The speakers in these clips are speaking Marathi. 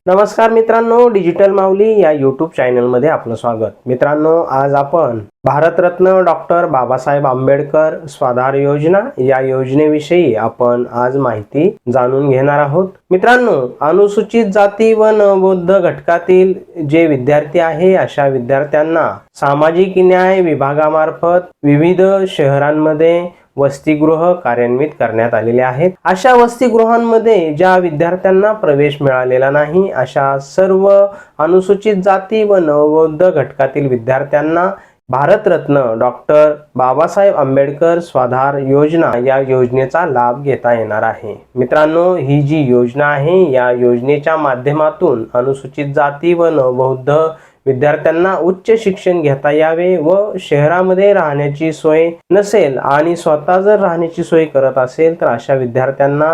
नमस्कार मित्रांनो, डिजिटल माऊली या यूट्यूब चॅनलमध्ये आपलं स्वागत. मित्रांनो, आज आपण भारतरत्न डॉक्टर बाबासाहेब आंबेडकर स्वाधार योजना या योजनेविषयी आपण आज माहिती जाणून घेणार आहोत. मित्रांनो, अनुसूचित जाती व नवबौद्ध घटकातील जे विद्यार्थी आहे अशा विद्यार्थ्यांना सामाजिक न्याय विभागामार्फत विविध शहरांमध्ये वसतिगृह कार्यान्वित करण्यात आलेले आहेत. अशा वसतिगृहांमध्ये ज्या विद्यार्थ्यांना प्रवेश मिळालेला नाही अशा सर्व अनुसूचित जाती व नवबौद्ध घटकातील विद्यार्थ्यांना भारतरत्न डॉक्टर बाबासाहेब आंबेडकर स्वाधार योजना या योजनेचा लाभ घेता येणार आहे. मित्रांनो, ही जी योजना आहे या योजनेच्या माध्यमातून अनुसूचित जाती व नवबौद्ध विद्यार्थ्यांना उच्च शिक्षण घेता यावे व शहरामध्ये राहण्याची सोय नसेल आणि स्वतः जर राहण्याची सोय करत असेल तर अशा विद्यार्थ्यांना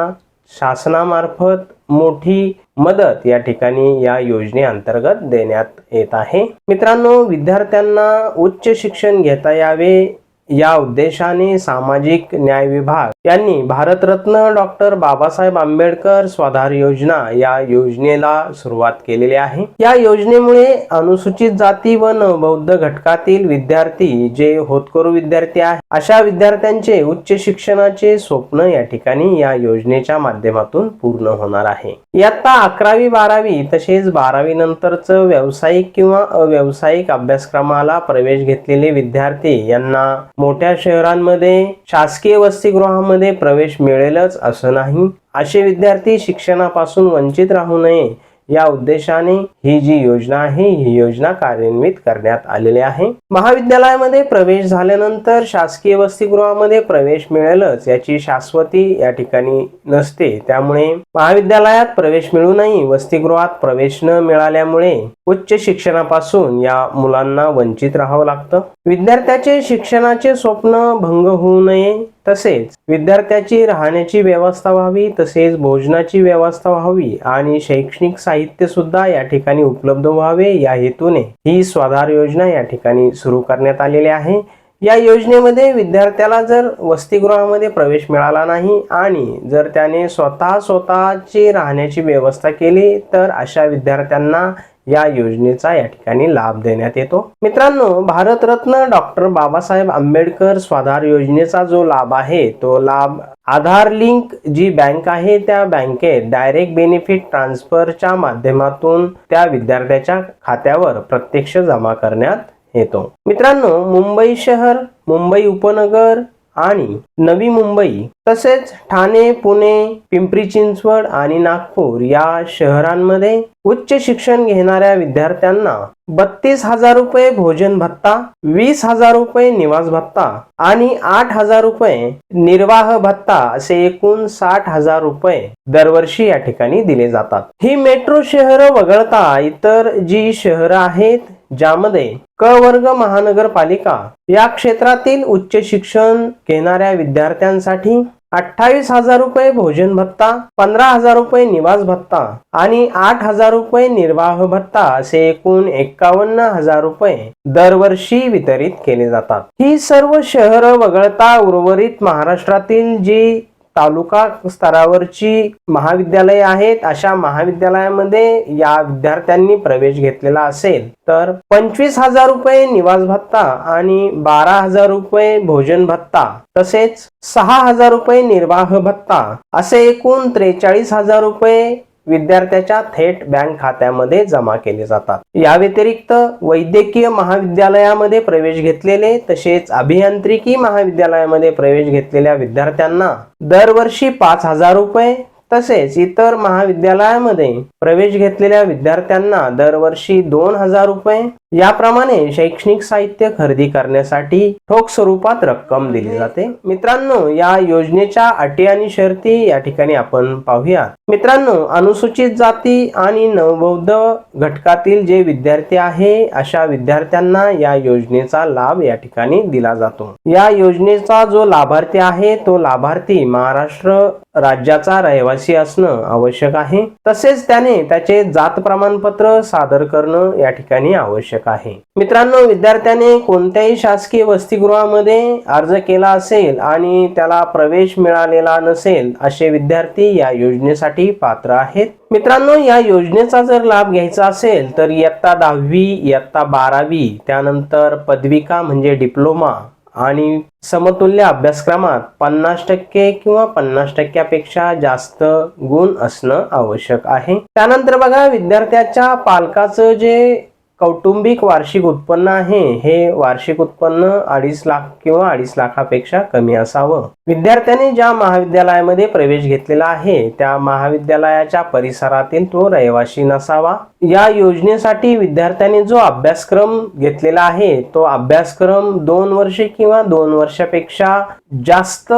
शासनामार्फत मोठी मदत या ठिकाणी या योजनेअंतर्गत देण्यात येत आहे. मित्रांनो, विद्यार्थ्यांना उच्च शिक्षण घेता यावे या उद्देशाने सामाजिक न्याय विभाग यांनी भारतरत्न डॉक्टर बाबासाहेब आंबेडकर स्वाधार योजना या योजनेला सुरुवात केलेली आहे. या योजनेमुळे अनुसूचित जाती व नवबौद्ध घटकातील विद्यार्थी जे होतकरू विद्यार्थी आहेत अशा विद्यार्थ्यांचे उच्च शिक्षणाचे स्वप्न या ठिकाणी या योजनेच्या माध्यमातून पूर्ण होणार आहे. इयत्ता 11वी 12वी तसेच 12वी नंतरचं व्यावसायिक किंवा अव्यावसायिक अभ्यासक्रमाला प्रवेश घेतलेले विद्यार्थी यांना मोठ्या शहरांमध्ये शासकीय वसतिगृहामध्ये प्रवेश मिळेलच असं नाही. असे विद्यार्थी शिक्षणापासून वंचित राहू नये या उद्देशाने ही जी योजना आहे ही योजना कार्यान्वित करण्यात आलेली आहे. महाविद्यालयामध्ये प्रवेश झाल्यानंतर शासकीय वसतिगृहामध्ये प्रवेश मिळेलच याची शाश्वती या ठिकाणी नसते. त्यामुळे महाविद्यालयात प्रवेश मिळूनही वसतिगृहात प्रवेश न मिळाल्यामुळे उच्च शिक्षणापासून या मुलांना वंचित राहावं लागतं. विद्यार्थ्याचे शिक्षणाचे स्वप्न भंग होऊ नये तसेच विद्यार्थ्याची राहण्याची व्यवस्था व्हावी तसेच भोजनाची व्यवस्था व्हावी आणि शैक्षणिक साहित्य सुद्धा या ठिकाणी उपलब्ध व्हावे या हेतूने ही स्वाधार योजना या ठिकाणी सुरू करण्यात आलेली आहे. या योजनेमध्ये विद्यार्थ्याला जर वसतिगृहामध्ये प्रवेश मिळाला नाही आणि जर त्याने स्वतःची राहण्याची व्यवस्था केली तर अशा विद्यार्थ्यांना या योजनेचा या ठिकाणी लाभ देण्यात येतो. मित्रांनो, भारतरत्न डॉक्टर बाबासाहेब आंबेडकर स्वाधार योजनेचा जो लाभ आहे तो लाभ आधार लिंक जी बँक आहे त्या बँकेत डायरेक्ट बेनिफिट ट्रान्सफरच्या माध्यमातून त्या विद्यार्थ्याच्या खात्यावर प्रत्यक्ष जमा करण्यात येतो. मित्रांनो, मुंबई शहर, मुंबई उपनगर आणि नवी मुंबई तसेच ठाणे, पुणे, पिंपरी चिंचवड आणि नागपूर या शहरांमध्ये उच्च शिक्षण घेणाऱ्या विद्यार्थ्यांना 32,000 रुपये भोजन भत्ता, 20,000 रुपये निवास भत्ता आणि 8,000 रुपये निर्वाह भत्ता असे एकूण 60,000 रुपये दरवर्षी या ठिकाणी दिले जातात. ही मेट्रो शहरं वगळता इतर जी शहरं आहेत ज्यामध्ये क वर्ग महानगरपालिका या क्षेत्रातील उच्च शिक्षण घेणाऱ्या विद्यार्थ्यांसाठी 28,000 रुपये भोजन भत्ता, 15,000 रुपये निवास भत्ता आणि 8,000 रुपये निर्वाह भत्ता असे एकूण 51,000 रुपये दरवर्षी वितरित केले जातात. ही सर्व शहरं वगळता उर्वरित महाराष्ट्रातील जी तालुका स्तरावरची महाविद्यालये आहेत अशा महाविद्यालयामध्ये या विद्यार्थ्यांनी प्रवेश घेतलेला असेल तर 25,000 रुपये निवास भत्ता आणि 12,000 रुपये भोजन भत्ता तसेच 6,000 रुपये निर्वाह भत्ता असे एकूण 43,000 रुपये विद्यार्थ्याच्या थेट बँक खात्यामध्ये जमा केले जातात. या व्यतिरिक्त वैद्यकीय महाविद्यालयामध्ये प्रवेश घेतलेले तसेच अभियांत्रिकी महाविद्यालयामध्ये प्रवेश घेतलेल्या विद्यार्थ्यांना दरवर्षी 5,000 रुपये तसेच इतर महाविद्यालयामध्ये प्रवेश घेतलेल्या विद्यार्थ्यांना दरवर्षी 2,000 रुपये याप्रमाणे शैक्षणिक साहित्य खरेदी करण्यासाठी ठोक स्वरूपात रक्कम दिली जाते. मित्रांनो, या योजनेच्या अटी आणि शर्ती या ठिकाणी आपण पाहूया. मित्रांनो, अनुसूचित जाती आणि नवबौद्ध घटकातील जे विद्यार्थी आहे अशा विद्यार्थ्यांना या योजनेचा लाभ या ठिकाणी दिला जातो. या योजनेचा जो लाभार्थी आहे तो लाभार्थी महाराष्ट्र राज्याचा रहिवासी असणं आवश्यक आहे. तसेच त्याने त्याचे जात प्रमाणपत्र सादर करणं या ठिकाणी आवश्यक आहे. मित्रांनो, विद्यार्थ्याने कोणत्याही शासकीय वसतिगृहामध्ये अर्ज केला असेल आणि त्याला प्रवेश मिळालेला नसेल असे विद्यार्थी या योजनेसाठी पात्र आहेत. मित्रांनो, या योजनेचा जर लाभ घ्यायचा असेल तर इयत्ता 10वी, इयत्ता 12वी, त्यानंतर पदविका म्हणजे डिप्लोमा आणि समतुल्य अभ्यासक्रमात 50% किंवा 50% जास्त गुण असणं आवश्यक आहे. त्यानंतर बघा, विद्यार्थ्याच्या पालकाचं जे कौटुंबिक वार्षिक उत्पन्न आहे हे वार्षिक उत्पन्न 2.5 लाख किंवा 2.5 लाखापेक्षा कमी असावं. विद्यार्थ्याने ज्या महाविद्यालयामध्ये प्रवेश घेतलेला आहे त्या महाविद्यालयाच्या परिसरातील तो रहिवासी नसावा. या योजनेसाठी विद्यार्थ्याने जो अभ्यासक्रम घेतलेला आहे तो अभ्यासक्रम 2 वर्षे किंवा 2 वर्षापेक्षा जास्त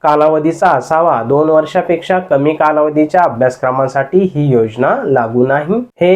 कालावधीचा असावा. 2 वर्षापेक्षा कमी कालावधीच्या अभ्यासक्रमासाठी ही योजना लागू नाही. हे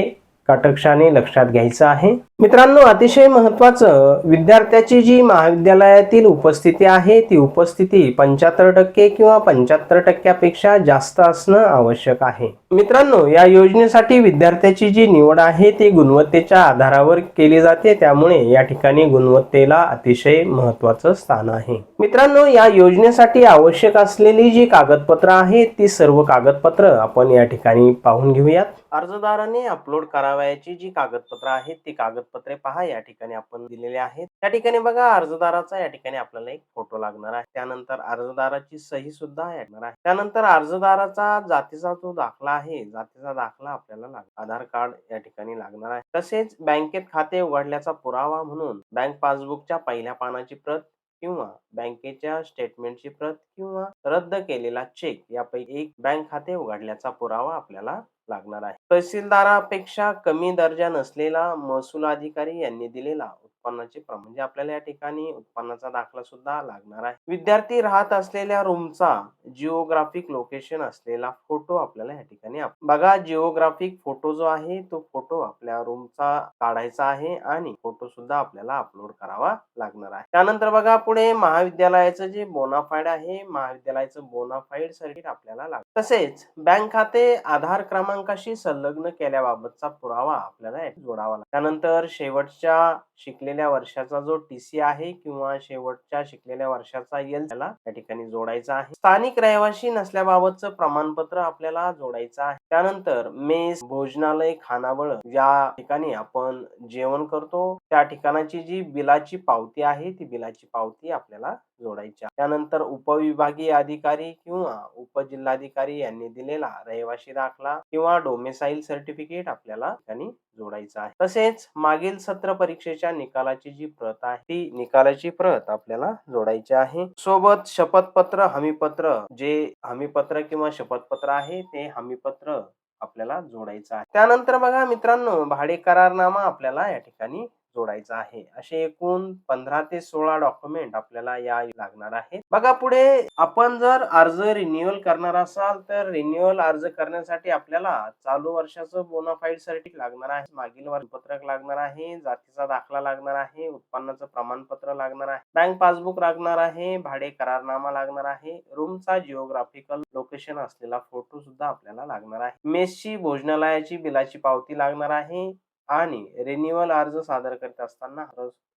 कटाक्षाने लक्षात घ्यायचं आहे. मित्रांनो, अतिशय महत्त्वाचं, विद्यार्थ्याची जी महाविद्यालयातील उपस्थिती आहे ती उपस्थिती 75% किंवा 75% जास्त असणं आवश्यक आहे. मित्रांनो, या योजनेसाठी विद्यार्थ्याची जी निवड आहे ती गुणवत्तेच्या आधारावर केली जाते, त्यामुळे या ठिकाणी गुणवत्तेला अतिशय महत्त्वाचं स्थान आहे. मित्रांनो, या योजनेसाठी आवश्यक असलेली जी कागदपत्र आहेत ती सर्व कागदपत्र आपण या ठिकाणी पाहून घेऊयात. अर्जदाराने अपलोड करावयाची जी कागदपत्र आहेत ती कागदपत्रे पहा, या ठिकाणी आपण दिलेले आहेत. त्या ठिकाणी बघा, अर्जदाराचा या ठिकाणी आपल्याला एक फोटो लागणार आहे. त्यानंतर अर्जदाराची सही सुद्धा येणार आहे. त्यानंतर अर्जदाराचा जातीचा जो दाखला आहे, जातीचा दाखला आपल्याला आधार कार्ड या ठिकाणी लागणार आहे. तसेच बँकेत खाते उघडल्याचा पुरावा म्हणून बँक पासबुकच्या पहिल्या पानाची प्रत किंवा बँकेच्या स्टेटमेंटची प्रत किंवा रद्द केलेला चेक यापैकी एक बँक खाते उघडल्याचा पुरावा आपल्याला लागणार आहे. तहसीलदारापेक्षा कमी दर्जा नसलेला महसूल अधिकारी यांनी दिलेला उत्पन्नाचे प्रमाण, म्हणजे आपल्याला या ठिकाणी उत्पन्नाचा दाखला सुद्धा लागणार आहे. विद्यार्थी राहत असलेल्या रूमचा जिओग्राफिक लोकेशन असलेला फोटो आपल्याला या ठिकाणी बघा, जिओग्राफिक फोटो जो आहे तो फोटो आपल्या रूमचा काढायचा आहे आणि फोटो सुद्धा आपल्याला अपलोड करावा लागणार आहे. त्यानंतर बघा, पुढे महाविद्यालयाचं जे बोनाफाईड आहे, महाविद्यालयाचं बोनाफाईड सर्टिफिकेट आपल्याला लागतं. तसेच बँक खाते आधार क्रमांकाशी संलग्न केल्याबाबतचा पुरावा आपल्याला जोडावा लागतो. त्यानंतर शेवटच्या शिकलेल्या वर्षाचा जो टीसी आहे किंवा शेवटच्या शिकलेल्या वर्षाचा एल त्याला या ठिकाणी जोडायचा आहे. स्थानिक रहिवासी नसल्याबाबतचं प्रमाणपत्र आपल्याला जोडायचं आहे. त्यानंतर मेस, भोजनालय, खानावळ या ठिकाणी आपण जेवण करतो त्या ठिकाणाची जी बिलाची पावती आहे ती बिलाची पावती आपल्याला जोडायची. त्यानंतर उपविभागीय अधिकारी किंवा उपजिल्हाधिकारी यांनी दिलेला रहिवासी दाखला किंवा डोमेसाईल सर्टिफिकेट आपल्याला ठिकाणी जोडायचं आहे. तसेच मागील सत्र परीक्षेच्या निकालाची जी प्रत आहे ती निकालाची प्रत आपल्याला जोडायची आहे. सोबत शपथपत्र, हमीपत्र, जे हमीपत्र किंवा शपथपत्र आहे ते हमीपत्र आपल्याला जोडायचं आहे. त्यानंतर बघा मित्रांनो, भाडे करारनामा आपल्याला या ठिकाणी जोडायचा आहे. असे एकूण 15 ते 16 डॉक्युमेंट आपल्याला या लागणार आहेत. बघा, पुढे आपण जर अर्ज रिन्युअल करणार असाल तर रिन्युअल अर्ज करण्यासाठी आपल्याला चालू वर्षाचं बोनाफाईड सर्टिफिकेट लागणार आहे, मागील वर्षपत्रक लागणार आहे, जातीचा दाखला लागणार आहे, उत्पन्नाचं प्रमाणपत्र लागणार आहे, बँक पासबुक लागणार आहे, भाडे करारनामा लागणार आहे, रूमचा जिओग्राफिकल लोकेशन असलेला फोटो सुद्धा आपल्याला लागणार आहे, मेसची, भोजनालयाची बिलाची पावती लागणार आहे आणि रिन्युअल अर्ज सादर करत असताना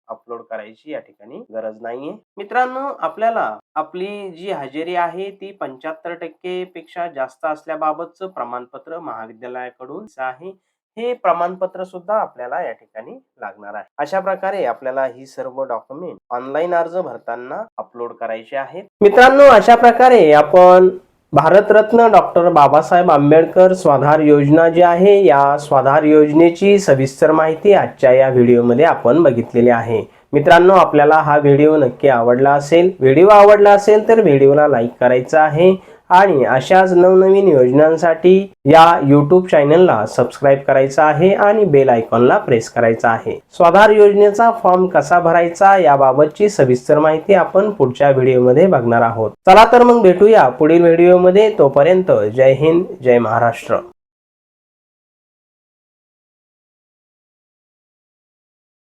अपलोड करायची या ठिकाणी गरज नाहीये. मित्रांनो, आपल्याला आपली जी हजेरी आहे ती 75% पेक्षा जास्त असल्याबाबतचं प्रमाणपत्र महाविद्यालयाकडून आहे. हे प्रमाणपत्र सुद्धा आपल्याला या ठिकाणी लागणार आहे. अशा प्रकारे आपल्याला ही सर्व डॉक्युमेंट ऑनलाईन अर्ज भरताना अपलोड करायचे आहेत. मित्रांनो, अशा प्रकारे आपण भारतरत्न डॉक्टर बाबासाहेब आंबेडकर स्वाधार योजना जी आहे या स्वाधार योजनेची सविस्तर माहिती आजच्या या व्हिडिओमध्ये आपण बघितलेली आहे. मित्रांनो, आपल्याला हा व्हिडिओ नक्की आवडला असेल. व्हिडिओ आवडला असेल तर व्हिडिओला लाईक करायचा आहे आणि अशाच नवनवीन योजनांसाठी या YouTube चॅनलला सबस्क्राईब करायचं आहे आणि बेल आयकॉनला प्रेस करायचा आहे. स्वाधार योजनेचा फॉर्म कसा भरायचा याबाबतची सविस्तर माहिती आपण पुढच्या व्हिडिओमध्ये बघणार आहोत. चला तर मग भेटूया पुढील व्हिडिओमध्ये. तोपर्यंत जय हिंद, जय महाराष्ट्र.